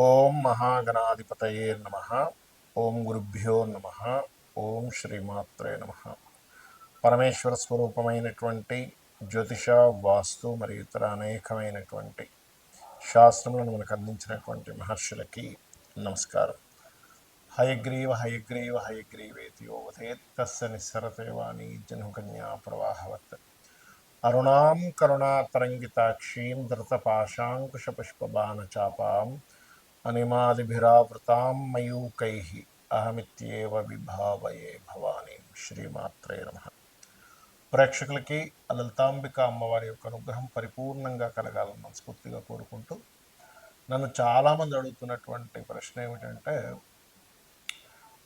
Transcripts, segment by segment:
ఓం మహాగణాధిపతయే నమ. ఓం గురుభ్యో నమ. ఓం శ్రీమాత్రే నమ. పరమేశ్వర స్వరూపమైనటువంటి జ్యోతిష, వాస్తు మరియు ఇతర అనేకమైనటువంటి శాస్త్రములను మనకు అందించినటువంటి మహర్షులకి నమస్కారం. హయగ్రీవ హయగ్రీవ హయగ్రీవేతి యోవధేత్ తస్య నిస్సరతేవాణి జన్మకన్యా ప్రవాహవత్ అరుణాం కరుణాతరంగితాక్షీం ధృతపాశాంకుశపుష్పబాణచాపాం అనిమాదిభిరావృతాం మయూకైః అహమిత్యేవ విభావయే భవానీం. శ్రీమాత్రే నమః. ప్రేక్షకులకి లలితాంబిక అమ్మవారి యొక్క అనుగ్రహం పరిపూర్ణంగా కలగాలని మనస్ఫూర్తిగా కోరుకుంటూ, నన్ను చాలామంది అడుగుతున్నటువంటి ప్రశ్న ఏమిటంటే,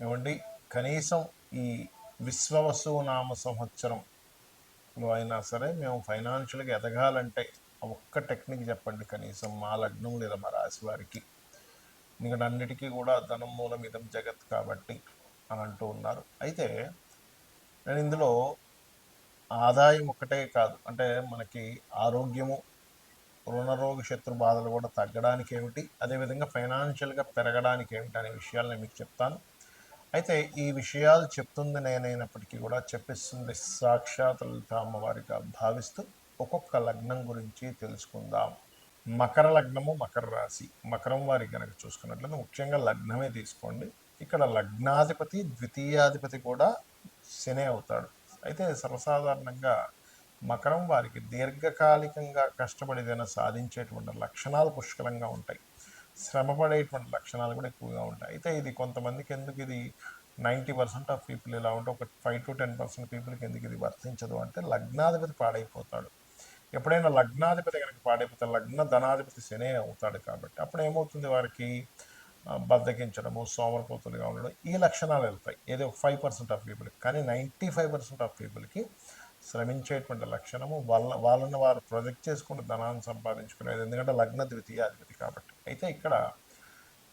ఏమండి కనీసం ఈ విశ్వవసు నామ సంవత్సరంలో అయినా సరే మేము ఫైనాన్షియల్గా ఎదగాలంటే ఒక్క టెక్నిక్ చెప్పండి కనీసం మా లగ్నం లేదా మా రాశి వారికి, ఎందుకంటే అన్నిటికీ కూడా ధనం మూలం ఇదం జగత్ కాబట్టి అని అంటూ ఉన్నారు. అయితే నేను ఇందులో ఆదాయం ఒక్కటే కాదు, అంటే మనకి ఆరోగ్యము, రుణరోగ శత్రు బాధలు కూడా తగ్గడానికి ఏమిటి, అదేవిధంగా ఫైనాన్షియల్గా పెరగడానికి ఏమిటి అనే విషయాలు నేను మీకు చెప్తాను. అయితే ఈ విషయాలు చెప్తుంది నేనైనప్పటికీ కూడా చెప్పిస్తుంది సాక్షాత్ లలిత అమ్మవారిగా భావిస్తూ ఒక్కొక్క లగ్నం గురించి తెలుసుకుందాం. మకర లగ్నము, మకర రాశి. మకరం వారికి కనుక చూసుకున్నట్లయితే ముఖ్యంగా లగ్నమే తీసుకోండి. ఇక్కడ లగ్నాధిపతి ద్వితీయాధిపతి కూడా శని అవుతాడు. అయితే సర్వసాధారణంగా మకరం వారికి దీర్ఘకాలికంగా కష్టపడి ఏదైనా సాధించేటువంటి లక్షణాలు పుష్కలంగా ఉంటాయి, శ్రమపడేటువంటి లక్షణాలు కూడా ఎక్కువగా ఉంటాయి. అయితే ఇది కొంతమందికి ఎందుకు ఇది 90% ఆఫ్ పీపుల్ ఇలా ఉంటే ఒక 5 to 10% పీపుల్కి ఎందుకు ఇది వర్తించదు అంటే, లగ్నాధిపతి పాడైపోతాడు. ఎప్పుడైనా లగ్నాధిపతి కనుక పాడైపోతే లగ్న ధనాధిపతి శనే అవుతాడు కాబట్టి అప్పుడు ఏమవుతుంది, వారికి బద్దకించడము, సోమరపోతులుగా ఉండడం, ఈ లక్షణాలు వెళ్తాయి. ఏదో ఒక 5% ఆఫ్ పీపుల్కి. కానీ 95% ఆఫ్ పీపుల్కి శ్రమించేటువంటి లక్షణము, వాళ్ళని వారు ప్రొజెక్ట్ చేసుకుంటూ ధనాన్ని సంపాదించుకునేది, ఎందుకంటే లగ్న ద్వితీయాధిపతి కాబట్టి. అయితే ఇక్కడ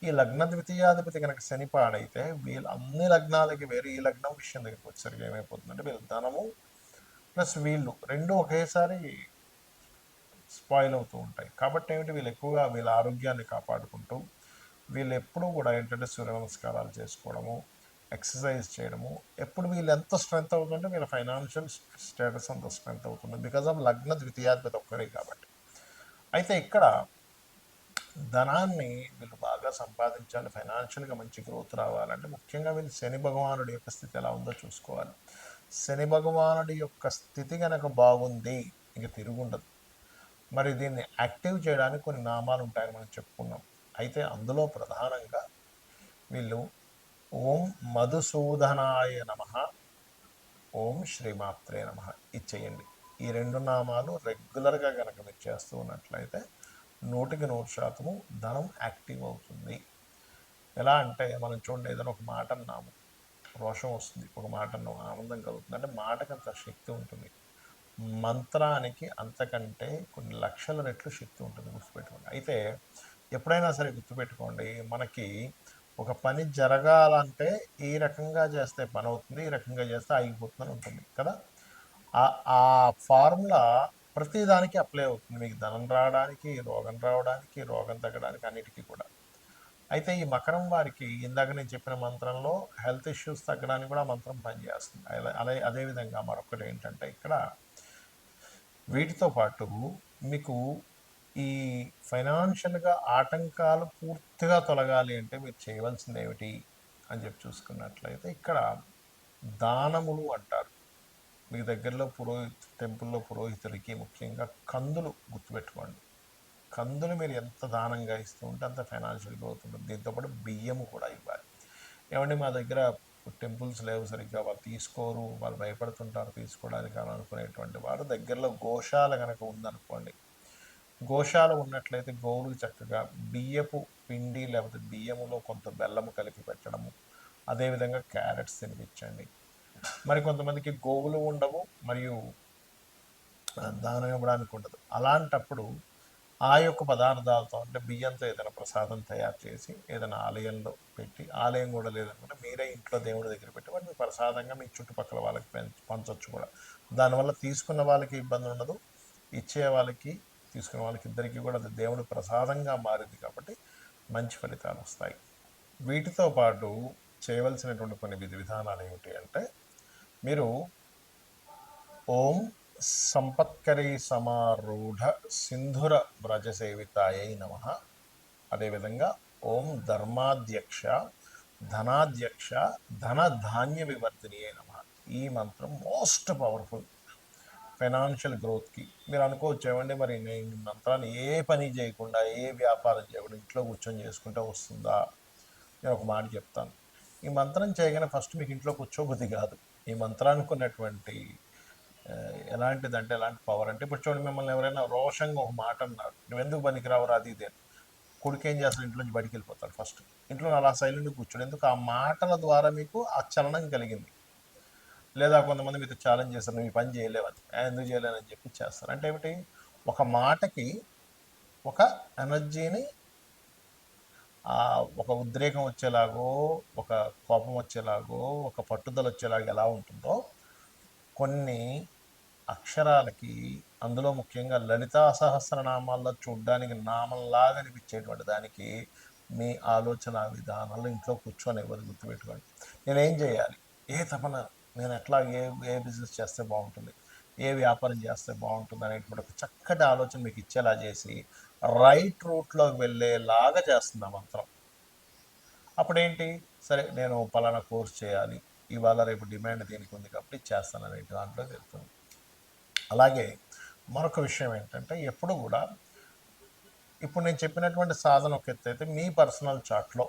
ఈ లగ్న ద్వితీయాధిపతి కనుక శని పాడైతే వీళ్ళు అన్ని లగ్నాలకి వేరే ఈ లగ్నం విషయం దగ్గరికి వచ్చేసరికి ఏమైపోతుందంటే, వీళ్ళు ధనము ప్లస్ వీళ్ళు రెండు ఒకేసారి స్పాయిల్ అవుతూ ఉంటాయి. కాబట్టి ఏమిటి, వీళ్ళు ఎక్కువగా వీళ్ళ ఆరోగ్యాన్ని కాపాడుకుంటూ వీళ్ళు ఎప్పుడూ కూడా ఏంటంటే సూర్య నమస్కారాలు చేసుకోవడము, ఎక్సర్సైజ్ చేయడము, ఎప్పుడు వీళ్ళు ఎంత స్ట్రెంత్ అవుతుంటే వీళ్ళ ఫైనాన్షియల్ స్టేటస్ అంత స్ట్రెంత్ అవుతుంది, బికాజ్ ఆఫ్ లగ్న ద్వితీయాధిపతి ఒక్కరే కాబట్టి. అయితే ఇక్కడ ధనాన్ని వీళ్ళు బాగా సంపాదించాలి, ఫైనాన్షియల్గా మంచి గ్రోత్ రావాలంటే ముఖ్యంగా వీళ్ళు శని భగవానుడి యొక్క స్థితి ఎలా ఉందో చూసుకోవాలి. శని భగవానుడి యొక్క స్థితి కనుక బాగుంది, ఇక తిరుగుండదు. మరి దీన్ని యాక్టివ్ చేయడానికి కొన్ని నామాలు ఉంటాయని మనం చెప్పుకున్నాం. అయితే అందులో ప్రధానంగా వీళ్ళు ఓం మధుసూదనాయ నమ, ఓం శ్రీమాత్రే నమ ఇచ్చేయండి. ఈ రెండు నామాలు రెగ్యులర్గా కనుక మీరు చేస్తూ ఉన్నట్లయితే 100% ధనం యాక్టివ్ అవుతుంది. ఎలా అంటే మనం చూడండి, ఏదైనా ఒక మాట అన్నాము రోషం వస్తుంది, ఒక మాట అన్నాము ఆనందం కలుగుతుంది, అంటే మాటకు అంత శక్తి ఉంటుంది. మంత్రానికి అంతకంటే కొన్ని లక్షల రెట్లు శక్తి ఉంటుంది, గుర్తుపెట్టుకోండి. అయితే ఎప్పుడైనా సరే గుర్తుపెట్టుకోండి, మనకి ఒక పని జరగాలంటే ఈ రకంగా చేస్తే పని అవుతుంది, ఈ రకంగా చేస్తే ఆగిపోతుందని ఉంటుంది కదా. ఆ ఫార్ములా ప్రతిదానికి అప్లై అవుతుంది, మీకు ధనం రావడానికి, రోగం రావడానికి, రోగం తగ్గడానికి, అన్నిటికీ కూడా. అయితే ఈ మకరం వారికి ఇందాక నేను చెప్పిన మంత్రంలో హెల్త్ ఇష్యూస్ తగ్గడానికి కూడా మంత్రం పనిచేస్తుంది. అదేవిధంగా మరొకటి ఏంటంటే, ఇక్కడ వీటితో పాటు మీకు ఈ ఫైనాన్షియల్గా ఆటంకాలు పూర్తిగా తొలగాలి అంటే మీరు చేయవలసింది ఏమిటి అని చెప్పి చూసుకున్నట్లయితే, ఇక్కడ దానములు అంటారు. మీ దగ్గరలో టెంపుల్లో పురోహితుడికి ముఖ్యంగా కందులు గుర్తుపెట్టుకోండి. కందులు మీరు ఎంత దానంగా ఇస్తూ ఉంటే అంత ఫైనాన్షియల్ గ్రోత్ ఉంటుంది. దీంతోపాటు బియ్యము కూడా ఇవ్వాలి. ఏమంటే మా దగ్గర టెంపుల్స్ లేవు సరిగ్గా, వాళ్ళు తీసుకోరు, వాళ్ళు భయపడుతుంటారు తీసుకోవడానికి అని అనుకునేటువంటి వారు, దగ్గరలో గోశాల కనుక ఉందనుకోండి, గోశాల ఉన్నట్లయితే గోవులకు చక్కగా బియ్యపు పిండి లేకపోతే బియ్యములో కొంత బెల్లము కలిపి పెట్టడము, అదేవిధంగా క్యారెట్స్ తినిపించండి. మరి కొంతమందికి గోవులు ఉండవు మరియు దానం ఇవ్వడానికి ఉండదు, అలాంటప్పుడు ఆ యొక్క పదార్థాలతో అంటే బియ్యంతో ఏదైనా ప్రసాదం తయారు చేసి ఏదైనా ఆలయంలో పెట్టి, ఆలయం కూడా లేదనుకుంటే మీరే ఇంట్లో దేవుడి దగ్గర పెట్టి వాటిని ప్రసాదంగా మీ చుట్టుపక్కల వాళ్ళకి పంచవచ్చు కూడా. దానివల్ల తీసుకున్న వాళ్ళకి ఇబ్బంది ఉండదు, ఇచ్చే వాళ్ళకి తీసుకున్న వాళ్ళకి ఇద్దరికి కూడా అది దేవుడి ప్రసాదంగా మారింది కాబట్టి మంచి ఫలితాలు వస్తాయి. వీటితో పాటు చేయవలసినటువంటి కొన్ని విధి విధానాలు ఏమిటి అంటే, మీరు ఓం సంపత్కరీ సమారూఢ సింధుర వ్రజసేవితాయై నమః, అదేవిధంగా ఓం ధర్మాధ్యక్ష ధనాధ్యక్ష ధన ధాన్య వివర్ధినియే నమః. ఈ మంత్రం మోస్ట్ పవర్ఫుల్ ఫైనాన్షియల్ గ్రోత్కి. మీరు అనుకోవచ్చు, ఏమండి మరి నేను ఈ మంత్రాన్ని ఏ పని చేయకుండా, ఏ వ్యాపారం చేయకుండా ఇంట్లో కూర్చొని చేసుకుంటే వస్తుందా? నేను ఒక మాట చెప్తాను. ఈ మంత్రం చేయగానే ఫస్ట్ మీకు ఇంట్లో కూర్చోబుద్ధి కాదు. ఈ మంత్రానికి ఉన్నటువంటి ఎలాంటిదంటే, ఎలాంటి పవర్ అంటే, ఇప్పుడు చూడండి, మిమ్మల్ని ఎవరైనా రోషంగా ఒక మాట అన్నారు, నువ్వెందుకు పనికిరావురా అది ఇది అని. కొడుకు ఏం చేస్తాడు, ఇంట్లోంచి బయటికి వెళ్ళిపోతాడు. ఫస్ట్ ఇంట్లో అలా సైలెంట్గా కూర్చోడు. ఎందుకు? ఆ మాటల ద్వారా మీకు ఆ చలనం కలిగింది. లేదా కొంతమంది మీతో ఛాలెంజ్ చేస్తారు, నువ్వు ఈ పని చేయలేవని. ఎందుకు చేయలేనని చెప్పి చేస్తారు. అంటే ఏమిటి? ఒక మాటకి ఒక ఎనర్జీని, ఒక ఉద్రేకం వచ్చేలాగో, ఒక కోపం వచ్చేలాగో, ఒక పట్టుదల వచ్చేలాగా ఎలా ఉంటుందో, కొన్ని అక్షరాలకి, అందులో ముఖ్యంగా లలితా సహస్రనామాల్లో చూడ్డానికి నామంలాగా అనిపించేటువంటి దానికి మీ ఆలోచన విధానాలు ఇంట్లో కూర్చొని ఎవరు గుర్తుపెట్టుకోండి. నేనేం చేయాలి, ఏ తపన, నేను ఎట్లా ఏ బిజినెస్ చేస్తే బాగుంటుంది, ఏ వ్యాపారం చేస్తే బాగుంటుంది అనేటువంటి ఒక చక్కటి ఆలోచన మీకు ఇచ్చేలా చేసి రైట్ రూట్లోకి వెళ్ళేలాగా చేస్తుంది ఆ మంత్రం. అప్పుడేంటి, సరే నేను పలానా కోర్స్ చేయాలి, ఇవాళ రేపు డిమాండ్ దీనికి ఉంది కాబట్టి చేస్తాను అనే దాంట్లో వెళ్తుంది. అలాగే మరొక విషయం ఏంటంటే, ఎప్పుడు కూడా ఇప్పుడు నేను చెప్పినటువంటి సాధన ఒక ఎత్తు అయితే, మీ పర్సనల్ చార్ట్లో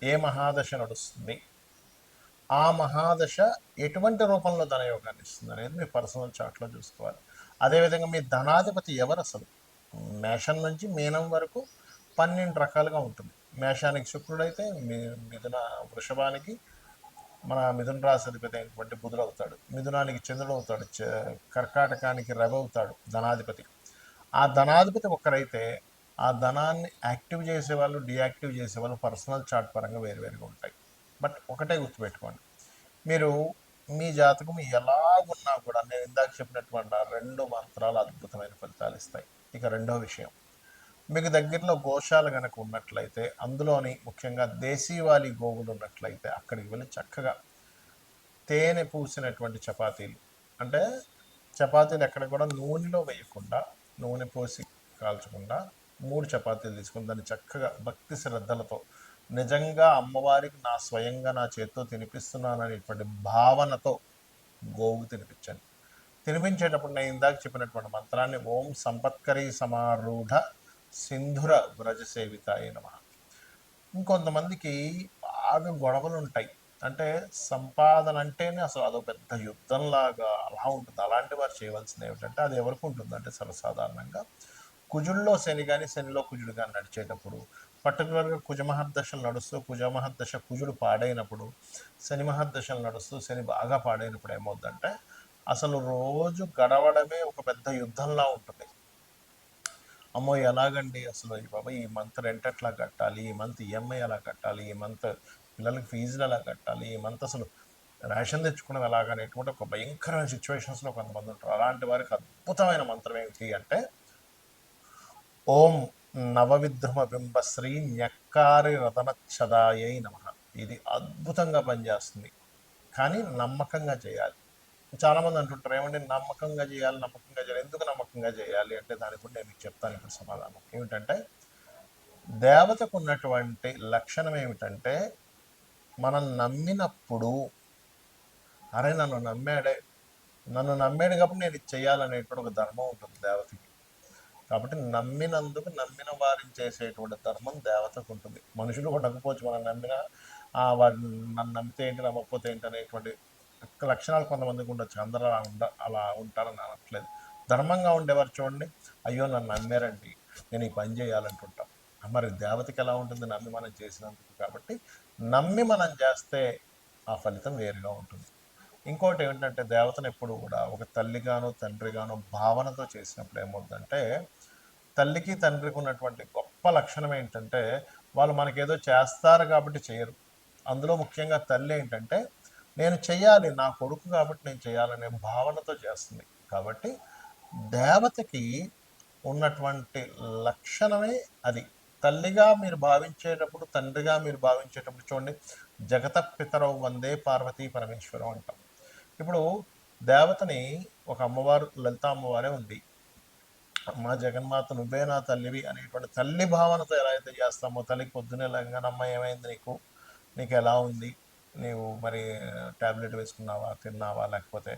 ఏ మహాదశ నడుస్తుంది, ఆ మహాదశ ఎటువంటి రూపంలో ధనయోగాన్ని ఇస్తుంది అనేది మీ పర్సనల్ చార్ట్లో చూసుకోవాలి. అదేవిధంగా మీ ధనాధిపతి ఎవరు అసలు, మేషం నుంచి మీనం వరకు 12 రకాలుగా ఉంటుంది. మేషానికి శుక్రుడైతే, మిథున వృషభానికి మన మిథున రాశి అధిపతి అయినటువంటి బుధుడు అవుతాడు, మిథునానికి చంద్రుడు అవుతాడు, కర్కాటకానికి రవి అవుతాడు ధనాధిపతి. ఆ ధనాధిపతి ఒక్కరైతే ఆ ధనాన్ని యాక్టివ్ చేసేవాళ్ళు, డియాక్టివ్ చేసేవాళ్ళు పర్సనల్ చార్ట్ పరంగా వేరువేరుగా ఉంటాయి. బట్ ఒకటే గుర్తుపెట్టుకోండి, మీరు మీ జాతకం ఎలాగున్నా కూడా నేను ఇందాక చెప్పినటువంటి 2 మంత్రాలు అద్భుతమైన ఫలితాలు ఇస్తాయి. ఇక రెండో విషయం, మీకు దగ్గరలో గోశాల కనుక ఉన్నట్లయితే, అందులోని ముఖ్యంగా దేశీవాలి గోవులు ఉన్నట్లయితే అక్కడికి వెళ్ళి చక్కగా తేనె పూసినటువంటి చపాతీలు, అంటే చపాతీలు ఎక్కడ కూడా నూనెలో వేయకుండా, నూనె పోసి కాల్చకుండా 3 చపాతీలు తీసుకుని దాన్ని చక్కగా భక్తి శ్రద్ధలతో, నిజంగా అమ్మవారికి నా స్వయంగా నా చేతితో తినిపిస్తున్నాను అనేటువంటి భావనతో గోవుకు తినిపించండి. తినిపించేటప్పుడు నేను ఇందాక చెప్పినటువంటి మంత్రాన్ని ఓం సంపత్కరీ సమారూఢ సింధుర వ్రజసేవితాయ నమః. ఇంకొంతమందికి బాగా గొడవలు ఉంటాయి, అంటే సంపాదన అంటేనే అసలు అదో పెద్ద యుద్ధంలాగా అలా ఉంటుంది. అలాంటి వారు చేయవలసింది ఏమిటంటే, అది ఎవరికి ఉంటుందంటే సర్వసాధారణంగా కుజుల్లో శని కానీ, శనిలో కుజుడు కానీ నడిచేటప్పుడు, పర్టికులర్గా కుజమహర్దశలు నడుస్తూ, కుజమహర్దశ కుజుడు పాడైనప్పుడు, శని మహర్దశలు నడుస్తూ శని బాగా పాడైనప్పుడు ఏమవుతుందంటే, అసలు రోజు గడవడమే ఒక పెద్ద యుద్ధంలా ఉంటుంది. అమ్మో ఎలాగండి అసలు, ఈ బాబా ఈ మంత్ రెంట్ ఎట్లా కట్టాలి, ఈ మంత్ ఈఎంఐ ఎలా కట్టాలి, ఈ మంత్ పిల్లలకి ఫీజులు ఎలా కట్టాలి, ఈ మంత్ అసలు రేషన్ తెచ్చుకున్నది ఎలాగనేటువంటి ఒక భయంకరమైన సిచ్యువేషన్స్లో కొంతమంది ఉంటారు. అలాంటి వారికి అద్భుతమైన మంత్రం ఏంటి అంటే, ఓం నవవిద్రుమ బింబశ్రీ న్యక్కారి రతనచ్చదాయై నమః. ఇది అద్భుతంగా పనిచేస్తుంది, కానీ నమ్మకంగా చేయాలి. చాలామంది అంటుంటారు, ఏమంటే నమ్మకంగా చేయాలి, నమ్మకంగా చేయాలి. ఎందుకు నమ్మకంగా చేయాలి అంటే, దానికి కూడా నేను మీకు చెప్తాను ఇప్పుడు సమాధానం. ఏమిటంటే, దేవతకు ఉన్నటువంటి లక్షణం ఏమిటంటే, మనం నమ్మినప్పుడు, అరే నన్ను నమ్మాడు కాబట్టి నేను ఇది చేయాలనేటువంటి ఒక ధర్మం ఉంటుంది దేవతకి. కాబట్టి నమ్మినందుకు, నమ్మిన వారిని చేసేటువంటి ధర్మం దేవతకు ఉంటుంది. మనుషులు కూడా నమ్మకపోవచ్చు, మనం నమ్మినా వారు నన్ను నమ్మితే ఏంటి, నమ్మకపోతే ఏంటి అనేటువంటి లక్షణాలు కొంతమందికి ఉండొచ్చు. అందరూ అలా ఉంటారని అనట్లేదు. ధర్మంగా ఉండేవారు చూడండి, అయ్యో నన్ను నమ్మారండి, నేను ఈ పని చేయాలంటుంటాం. మరి దేవతకి ఎలా ఉంటుంది, నమ్మి మనం చేసినందుకు. కాబట్టి నమ్మి మనం చేస్తే ఆ ఫలితం వేరుగా ఉంటుంది. ఇంకోటి ఏమిటంటే, దేవతను ఎప్పుడు కూడా ఒక తల్లిగానో తండ్రిగానో భావనతో చేసినప్పుడు ఏమవుతుందంటే, తల్లికి తండ్రికి ఉన్నటువంటి గొప్ప లక్షణం ఏంటంటే, వాళ్ళు మనకేదో చేస్తారు కాబట్టి చేయరు. అందులో ముఖ్యంగా తల్లి ఏంటంటే, నేను చెయ్యాలి, నా కొడుకు కాబట్టి నేను చేయాలనే భావనతో చేస్తుంది. కాబట్టి దేవతకి ఉన్నటువంటి లక్షణమే అది. తల్లిగా మీరు భావించేటప్పుడు, తండ్రిగా మీరు భావించేటప్పుడు చూడండి, జగత పితరౌ వందే పార్వతీ పరమేశ్వరం అంటాం. ఇప్పుడు దేవతని ఒక అమ్మవారు లలిత అమ్మవారే ఉంది. అమ్మా జగన్మాత నువ్వే నా తల్లివి అనేటువంటి తల్లి భావనతో ఎలా అయితే చేస్తామో, తల్లికి పొద్దున్నే లేవగానే ఏమైంది నీకు, నీకు ఎలా ఉంది, నీవు మరి ట్యాబ్లెట్ వేసుకున్నావా, తిన్నావా, లేకపోతే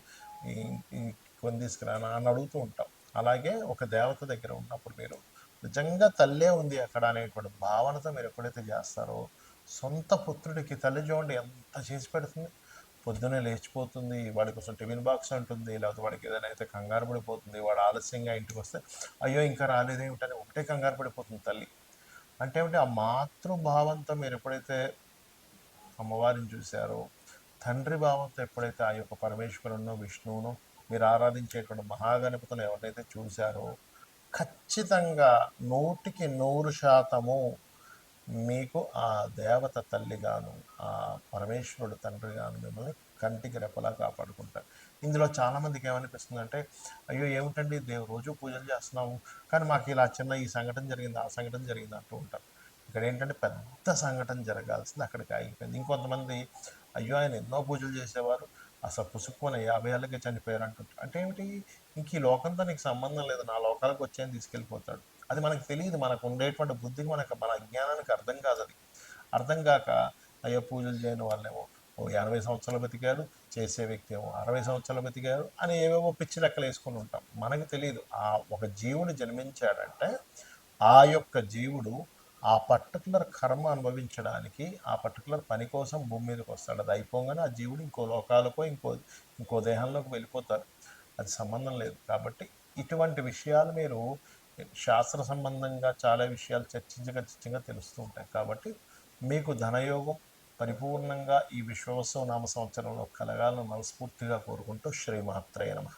ఈ ఈ కొని తీసుకురానా అని అడుగుతూ ఉంటాం. అలాగే ఒక దేవత దగ్గర ఉన్నప్పుడు మీరు నిజంగా తల్లే ఉంది అక్కడ అనేటువంటి భావనతో మీరు ఎప్పుడైతే చేస్తారో, సొంత పుత్రుడికి తల్లి చూడండి ఎంత చేసి పెడుతుంది. పొద్దున్నే లేచిపోతుంది, వాడి కోసం టిఫిన్ బాక్స్ అంటుంది, లేకపోతే వాడికి ఏదైనా అయితే కంగారు పడిపోతుంది, వాడు ఆలస్యంగా ఇంటికి వస్తే అయ్యో ఇంకా రాలేదేమిటని ఒకటే కంగారు పడిపోతుంది తల్లి. అంటే ఏమిటి, ఆ మాతృభావంతో మీరు ఎప్పుడైతే అమ్మవారిని చూశారో, తండ్రి భావంతో ఎప్పుడైతే ఆ యొక్క పరమేశ్వరును విష్ణువును మీరు ఆరాధించేటువంటి మహాగణపతిని ఎవరైతే చూశారో, ఖచ్చితంగా 100% మీకు ఆ దేవత తల్లిగాను, ఆ పరమేశ్వరుడు తండ్రిగాను మిమ్మల్ని కంటికి రెప్పలా కాపాడుకుంటారు. ఇందులో చాలామందికి ఏమనిపిస్తుందంటే, అయ్యో ఏమిటండి రోజు పూజలు చేస్తున్నాము, కానీ మాకు ఇలా చిన్న ఈ సంఘటన జరిగింది, ఆ సంఘటన జరిగింది అంటూ ఉంటారు. ఇక్కడ ఏంటంటే పెద్ద సంఘటన జరగాల్సింది అక్కడికి ఆగిపోయింది. ఇంకొంతమంది అయ్యో ఆయన ఎన్నో పూజలు చేసేవారు, అసలు పుసుక్కున 50 ఏళ్ళకే చనిపోయారు అంటుంటారు. అంటే ఏమిటి, ఇంక ఈ లోకంతో నీకు సంబంధం లేదు, నా లోకాలకు వచ్చాయని తీసుకెళ్ళిపోతాడు. అది మనకు తెలియదు, మనకు ఉండేటువంటి బుద్ధికి మన అజ్ఞానానికి అర్థం కాదు అది. అర్థం కాక అయ్యో పూజలు చేయని వాళ్ళేమో ఓ 80 సంవత్సరాలు బతికారు, చేసే వ్యక్తి ఏమో 60 సంవత్సరాలు బతికారు అని ఏవేవో పిచ్చి లెక్కలు వేసుకుని ఉంటాం. మనకు తెలియదు ఆ ఒక జీవుడు జన్మించాడంటే ఆ యొక్క జీవుడు ఆ పర్టికులర్ కర్మ అనుభవించడానికి ఆ పర్టికులర్ పని కోసం భూమి మీదకి వస్తాడు. అది అయిపోగానే ఆ జీవుడు ఇంకో లోకాలకో ఇంకో దేహంలోకి వెళ్ళిపోతారు. అది సంబంధం లేదు. కాబట్టి ఇటువంటి విషయాలు మీరు శాస్త్ర సంబంధంగా చాలా విషయాలు చర్చించగా తెలుస్తూ ఉంటాయి. కాబట్టి మీకు ధనయోగం పరిపూర్ణంగా ఈ విశ్వవసు నామ సంవత్సరంలో కలగాలని మనస్ఫూర్తిగా కోరుకుంటూ శ్రీమాత్రేయ నమః.